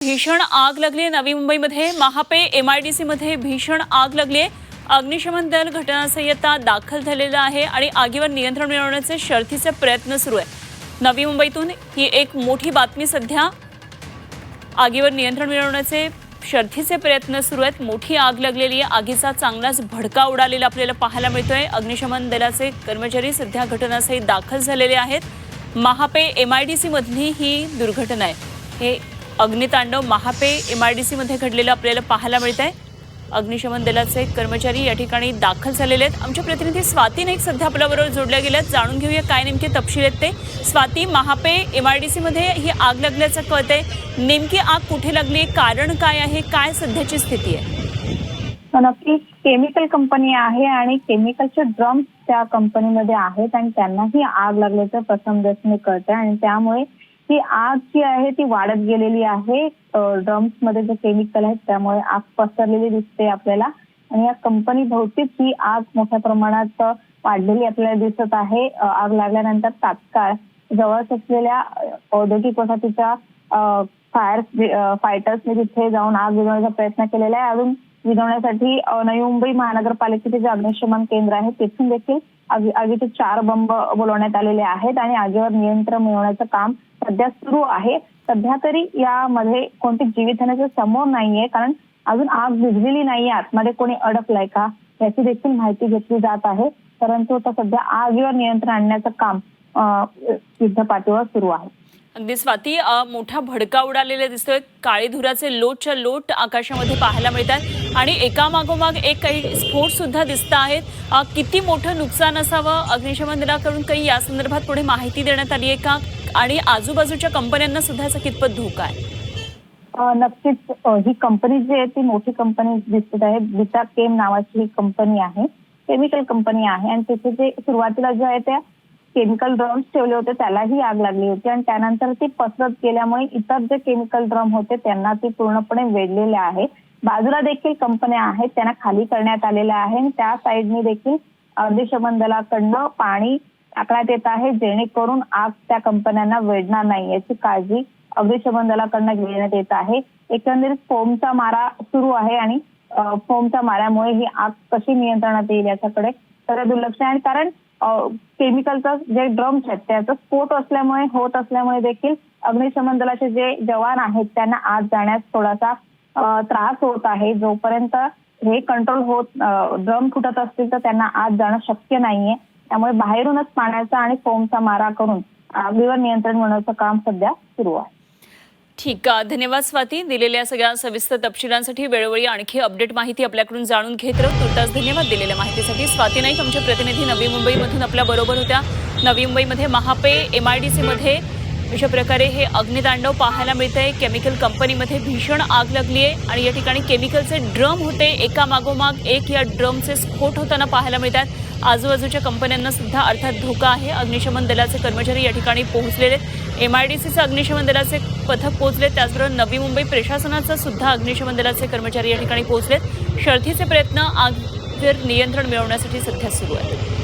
भीषण आग लागली आहे नवी मुंबईमध्ये। महापे एमआयडीसी मध्ये भीषण आग लागली आहे। अग्निशमन दल घटनास्थळी दाखल झालेला आहे आणि आगीवर नियंत्रण मिळवण्याचे शर्थीचे प्रयत्न सुरू आहेत। नवी मुंबईतून ही एक मोठी बातमी सध्या आगीवर नियंत्रण मिळवण्याचे शर्थीचे प्रयत्न सुरू आहेत। मोठी आग लागलेली आहे। आगीचा चांगलाच भडका उडालेला आपल्याला पाहायला मिळतोय। अग्निशमन दलाचे कर्मचारी सध्या घटनास्थळी दाखल झालेले आहेत। महापे एमआयडीसी मधली ही दुर्घटना आहे। हे अग्नितांडव महापे एमआयडीसी मध्ये घडलेलं आपल्याला पाहायला मिळतंय। अग्निशमन दलाचे कर्मचारी या ठिकाणी दाखल झालेले आहेत। आमचे प्रतिनिधी स्वाती नाईक सध्या आपल्याबरोबर जोडल्या गेल्यात। जाणून घेऊया काय नेमके तपशील आहेत ते। स्वाती, महापे एमआयडीसी मध्ये ही आग लागल्याचं कळतंय। नेमकी आग कुठे लागली, कारण काय आहे, काय सध्याची स्थिती आहे? नक्की केमिकल कंपनी आहे आणि केमिकलचे ड्रम्स त्या कंपनीमध्ये आहेत आणि त्यांनाही आग लागल्याचं प्रथमदर्शनी कळतंय आणि त्यामुळे ही आग जी आहे ती वाढत गेलेली आहे। ड्रम्स मध्ये जे केमिकल आहेत त्यामुळे आग पसरलेली दिसते आपल्याला आणि या कंपनी भोवतीच ही आग मोठ्या प्रमाणात वाढलेली आपल्याला दिसत आहे। आग लागल्यानंतर तात्काळ जवळच असलेल्या औद्योगिक वसाहतीच्या फायटर्सने तिथे जाऊन आग विझवण्याचा प्रयत्न केलेला आहे। अजून विझवण्यासाठी नवी मुंबई महानगरपालिकेचे जे अग्निशमन केंद्र आहे तिथून देखील आगीचे 4 बंब बोलवण्यात आलेले आहेत आणि आगीवर नियंत्रण मिळवण्याचं काम सध्या सुरू आहे। सध्या तरी यामध्ये कोणती जीवितहानीचं समोर नाहीये, कारण अजून आग विझलेली नाहीये। आतमध्ये कोणी अडकलाय का याची देखील माहिती घेतली जात आहे, परंतु आता सध्या आगीवर नियंत्रण आणण्याचं काम युद्धपातळीवर सुरू आहे। अगदी स्वाती, मोठा भडका उडालेला दिसतोय। काळी धुराचे लोटच्या लोट आकाशामध्ये पाहायला मिळतात आणि एकामागोमाग एक काही स्फोट सुद्धा दिसत आहेत। किती मोठं नुकसान असावं, अग्निशमन दलाकडून काही या संदर्भात पुढे माहिती देण्यात आली आहे का, आणि आजूबाजूच्या कंपन्यांना सुद्धा याचा कितपत धोका आहे? नक्कीच ही कंपनी जी आहे ती मोठी कंपनी दिसत आहे। बिटा केम नावाची ही कंपनी आहे, केमिकल कंपनी आहे आणि तिथे जे सुरुवातीला जे आहे त्या केमिकल ड्रम्स ठेवले होते त्यालाही आग लागली होती आणि त्यानंतर ती पसरत गेल्यामुळे इतर जे केमिकल ड्रम होते त्यांना ती पूर्णपणे वेढलेले आहे। बाजूला देखील कंपन्या आहेत त्यांना खाली करण्यात आलेल्या आहे आणि त्या साईडने देखील अग्निशमन दलाकडनं पाणी टाकण्यात येत आहे, जेणेकरून आग त्या कंपन्यांना वेढणार नाही याची काळजी अग्निशमन दलाकडनं घेण्यात येत आहे। एकंदरीत फोमचा मारा सुरू आहे आणि फोमच्या माऱ्यामुळे ही आग कशी नियंत्रणात येईल याच्याकडे तर दुर्लक्ष आहे। कारण केमिकलचं जे ड्रम्स आहेत त्याचा स्फोट होत असल्यामुळे देखील अग्निशमन दलाचे जे जवान आहेत त्यांना आत जाण्यास थोडासा त्रास होत आहे। जोपर्यंत हे कंट्रोल होत ड्रम फुटत असतील तर त्यांना आत जाणं शक्य नाहीये, त्यामुळे बाहेरूनच पाण्याचा आणि फोमचा मारा करून आगीवर नियंत्रण मिळवण्याचं काम सध्या सुरू आहे। ठीक आहे, धन्यवाद स्वाती। दिलेल्या सगळ्या सविस्तर तपशिलांसाठी। वेळोवेळी आणखी अपडेट माहिती आपल्याकडून जाणून घेत राहू। तुर्तास धन्यवाद दिलेल्या माहितीसाठी। स्वाती नाईक आमचे प्रतिनिधी नवी मुंबईमधून आपल्या बरोबर होत्या। नवी मुंबईमध्ये महापे एमआयडीसी मध्ये अशा प्रकारे हे अग्नितांडव पाहायला मिळतंय। केमिकल कंपनीमध्ये भीषण आग लागली आहे आणि या ठिकाणी केमिकलचे ड्रम होते, एकामागोमाग एक या ड्रमचे स्फोट होताना पाहायला मिळतात। आजूबाजूच्या कंपन्यांना सुद्धा अर्थात धोका आहे। अग्निशमन दलाचे कर्मचारी या ठिकाणी पोहोचलेले आहेत। एमआयडीसीचे अग्निशमन दलाचे पथक पोहोचले, त्याचबरोबर नवी मुंबई प्रशासनाचा सुद्धा अग्निशमन दलाचे कर्मचारी या ठिकाणी पोहोचलेत। शर्थीचे प्रयत्न आगीवर नियंत्रण मिळवण्यासाठी सध्या सुरू आहेत।